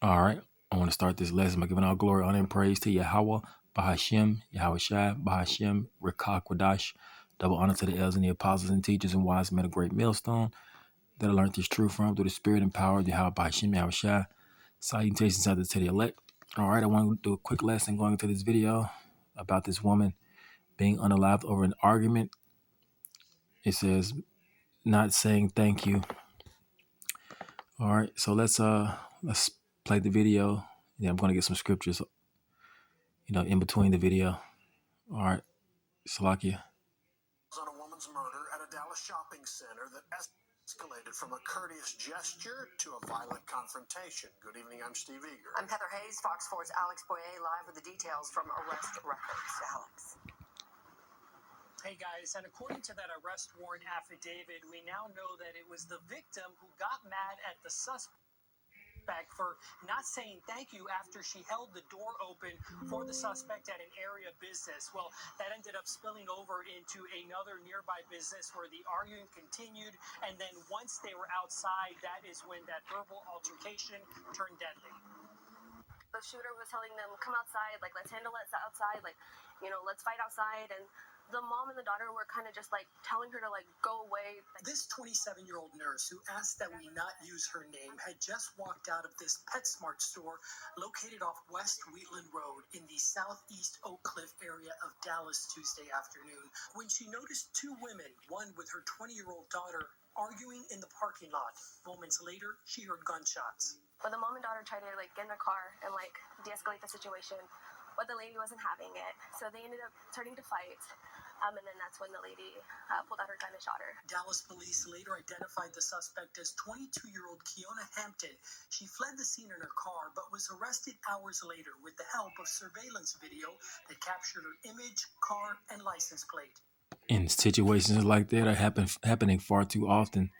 All right. I want to start this lesson by giving all glory, honor, and praise to Yahweh, Bahashem, Yahweh Shai, Bahashem, Rekah Kwadash. Double honor to the elders and the apostles and teachers and wise men of great millstone that I learned this truth from through the spirit and power of Yahweh Bahashem, Yahweh Shai. Salutations out to the elect. All right. I want to do a quick lesson going into this video about this woman being unalived over an argument. It says, not saying thank you. All right. So let's play the video. Yeah, I'm going to get some scriptures, in between the video. All right, Salakia. On a woman's murder at a Dallas shopping center that escalated from a courteous gesture to a violent confrontation. Good evening, I'm Steve Eager. I'm Heather Hayes, Fox 4's Alex Boyer, live with the details from arrest records. Alex. Hey guys, and according to that arrest warrant affidavit, we now know that it was the victim who got mad at the suspect for not saying thank you after she held the door open for the suspect at an area business. Well, that ended up spilling over into another nearby business where the arguing continued, and then once they were outside, that is when that verbal altercation turned deadly. The shooter was telling them, come outside, like, let's handle it outside, like, let's fight outside. And the mom and the daughter were kind of just, like, telling her to, like, go away. This 27-year-old nurse who asked that we not use her name had just walked out of this PetSmart store located off West Wheatland Road in the southeast Oak Cliff area of Dallas Tuesday afternoon when she noticed two women, one with her 20-year-old daughter, arguing in the parking lot. Moments later, she heard gunshots. But the mom and daughter tried to, like, get in the car and, like, de-escalate the situation. But the lady wasn't having it. So they ended up turning to fight. And then that's when the lady pulled out her gun and shot her. Dallas police later identified the suspect as 22-year-old Kiona Hampton. She fled the scene in her car, but was arrested hours later with the help of surveillance video that captured her image, car, and license plate. In situations like that are happening far too often.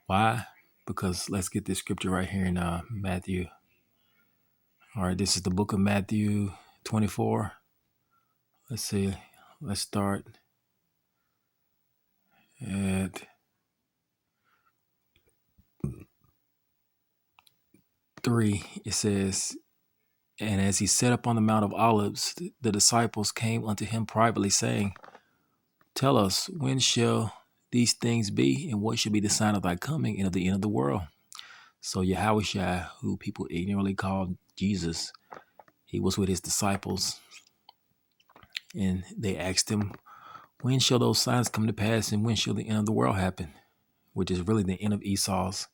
Why? Because let's get this scripture right here in Matthew. All right, this is the book of Matthew 24. Let's see. Let's start at 3. It says, and as he sat up on the Mount of Olives, the disciples came unto him privately, saying, tell us, when shall these things be, and what shall be the sign of thy coming and of the end of the world? So Yahweh Shai, who people ignorantly called Jesus, he was with his disciples, and they asked him, when shall those signs come to pass, and when shall the end of the world happen? Which is really the end of Esau's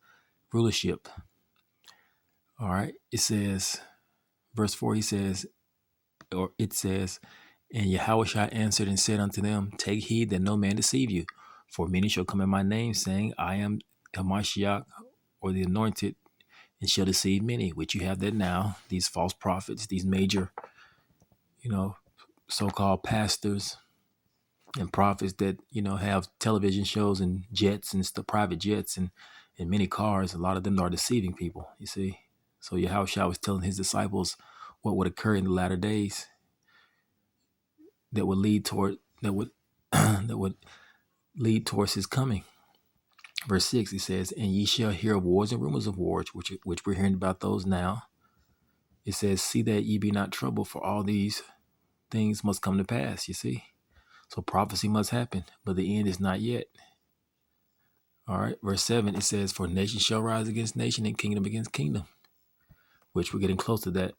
rulership. All right, it says, verse 4, it says, and Yahweh Shai answered and said unto them, take heed that no man deceive you, for many shall come in my name, saying, I am Hamashiach, or the anointed, and shall deceive many, which you have that now, these false prophets, these major, so-called pastors and prophets that, have television shows and jets and stuff, private jets and many cars. A lot of them are deceiving people, you see. So Yahweh Shai was telling his disciples what would occur in the latter days that would lead toward lead towards his coming. Verse 6, he says, and ye shall hear of wars and rumors of wars, which we're hearing about those now. It says, see that ye be not troubled, for all these things must come to pass, you see. So prophecy must happen, but the end is not yet. All right, verse 7, it says, for nation shall rise against nation and kingdom against kingdom, which we're getting close to that.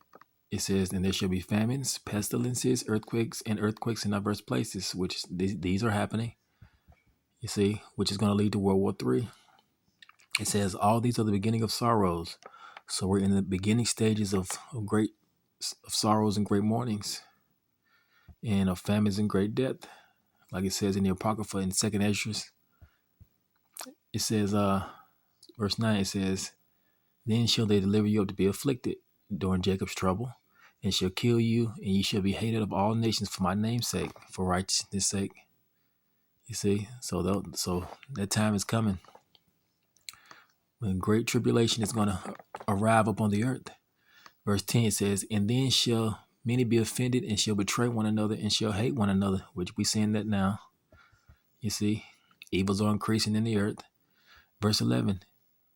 It says, and there shall be famines, pestilences, earthquakes in diverse places, which these are happening, you see, which is going to lead to World War III. It says, all these are the beginning of sorrows. So we're in the beginning stages of sorrows and great mournings, and of famines and great death. Like it says in the Apocrypha in 2nd Esdras. It says, verse 9, it says, then shall they deliver you up to be afflicted during Jacob's trouble, and shall kill you, and ye shall be hated of all nations for my name's sake, for righteousness' sake. You see, so that time is coming when great tribulation is going to arrive upon the earth. Verse 10 says, and then shall many be offended, and shall betray one another, and shall hate one another, which we seeing that now. You see, evils are increasing in the earth. Verse 11,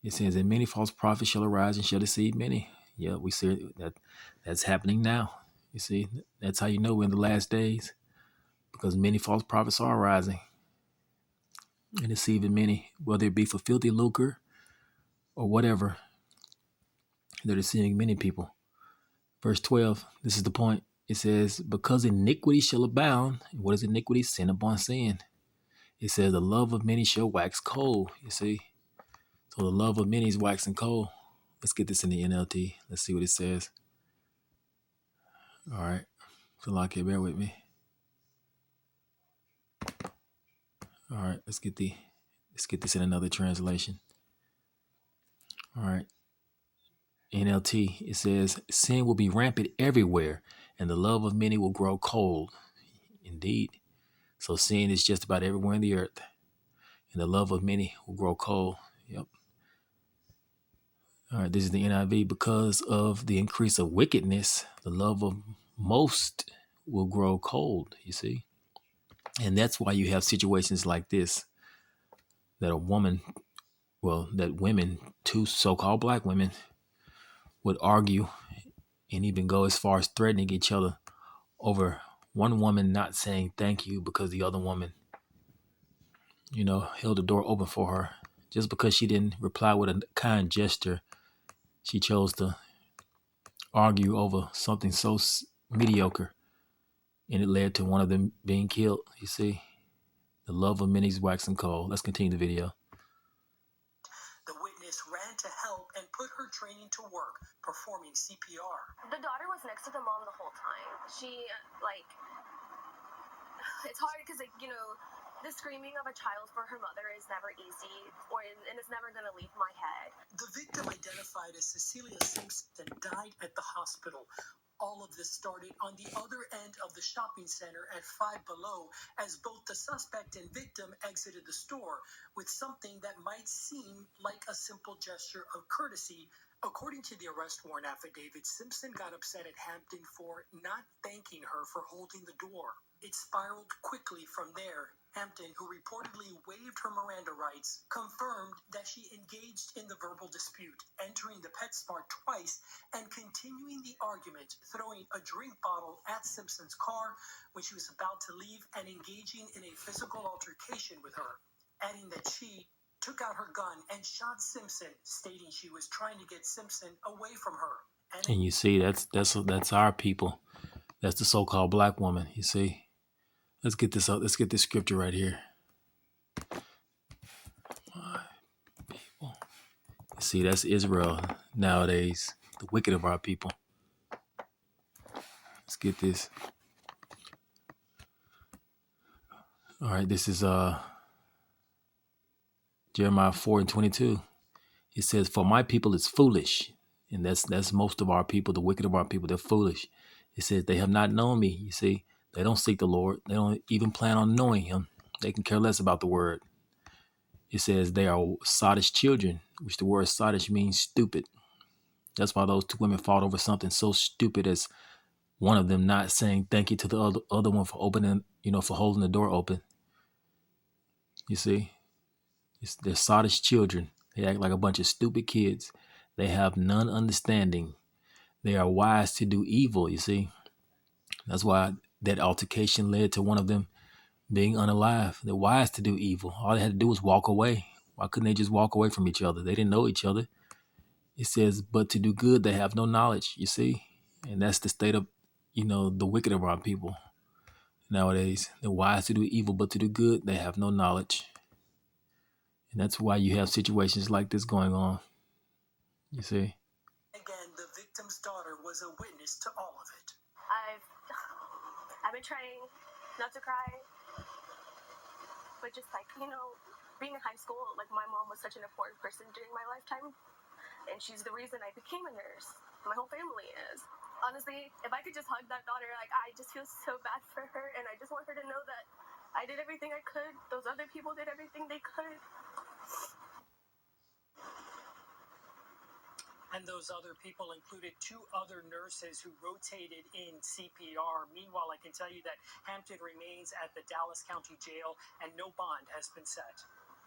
it says, and many false prophets shall arise and shall deceive many. Yeah, we see that's happening now. You see, that's how you know we're in the last days, because many false prophets are rising and deceiving many, whether it be for filthy lucre or whatever. They're deceiving many people. Verse 12, this is the point. It says, because iniquity shall abound. And what is iniquity? Sin upon sin. It says, the love of many shall wax cold. You see? So the love of many is waxing cold. Let's get this in the NLT. Let's see what it says. All right. So like it, bear with me. All right, let's get this in another translation. All right. NLT, it says, sin will be rampant everywhere, and the love of many will grow cold. Indeed. So sin is just about everywhere in the earth, and the love of many will grow cold. Yep. All right, this is the NIV. Because of the increase of wickedness, the love of most will grow cold, you see? And that's why you have situations like this, that women, two so-called black women, would argue and even go as far as threatening each other over one woman not saying thank you because the other woman, held the door open for her. Just because she didn't reply with a kind gesture, she chose to argue over something so mediocre, and it led to one of them being killed. You see, the love of many is waxing cold. Let's continue the video. The witness ran to help and put her training to work, performing CPR. The daughter was next to the mom the whole time. She, it's hard because, the screaming of a child for her mother is never easy, and it's never going to leave my head. The victim, identified as Cecilia Simpson, died at the hospital. All of this started on the other end of the shopping center at Five Below, as both the suspect and victim exited the store with something that might seem like a simple gesture of courtesy. According to the arrest warrant affidavit, Simpson got upset at Hampton for not thanking her for holding the door. It spiraled quickly from there. Hampton, who reportedly waived her Miranda rights, confirmed that she engaged in the verbal dispute, entering the PetSmart twice and continuing the argument, throwing a drink bottle at Simpson's car when she was about to leave and engaging in a physical altercation with her, adding that she took out her gun and shot Simpson, stating she was trying to get Simpson away from her. And you see, that's our people. That's the so-called black woman. You see, let's get this up. Let's get this scripture right here. People. See, that's Israel nowadays, the wicked of our people. Let's get this. All right, this is Jeremiah 4:22. It says, "For my people is foolish," and that's most of our people, the wicked of our people. They're foolish. It says they have not known me. You see, they don't seek the Lord. They don't even plan on knowing Him. They can care less about the word. It says they are sottish children, which the word sottish means stupid. That's why those two women fought over something so stupid as one of them not saying thank you to the other one for opening, for holding the door open. You see, they're sottish children. They act like a bunch of stupid kids. They have none understanding. They are wise to do evil, you see. That's why that altercation led to one of them being unalive. They're wise to do evil. All they had to do was walk away. Why couldn't they just walk away from each other? They didn't know each other. It says, but to do good, they have no knowledge, you see. And that's the state of, the wicked of our people nowadays. They're wise to do evil, but to do good, they have no knowledge. And that's why you have situations like this going on, you see. Again, the victim's daughter was a witness to all of it. I've been trying not to cry, but just being in high school, my mom was such an important person during my lifetime, and she's the reason I became a nurse. My whole family is. Honestly, if I could just hug that daughter, I just feel so bad for her, and I just want her to know that I did everything I could. Those other people did everything they could. And those other people included two other nurses who rotated in CPR. Meanwhile, I can tell you that Hampton remains at the Dallas County Jail and no bond has been set.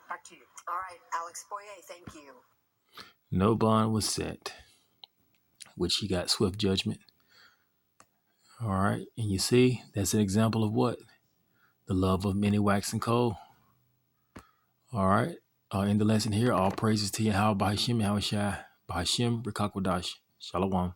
Back to you. All right, Alex Boyer, thank you. No bond was set. which he got swift judgment. All right. And you see, that's an example of what? The love of many waxing cold. All right. In the lesson here, all praises to Yahweh Bahashim, Yahushua, Bahashim, Rikakwadash. Shalom.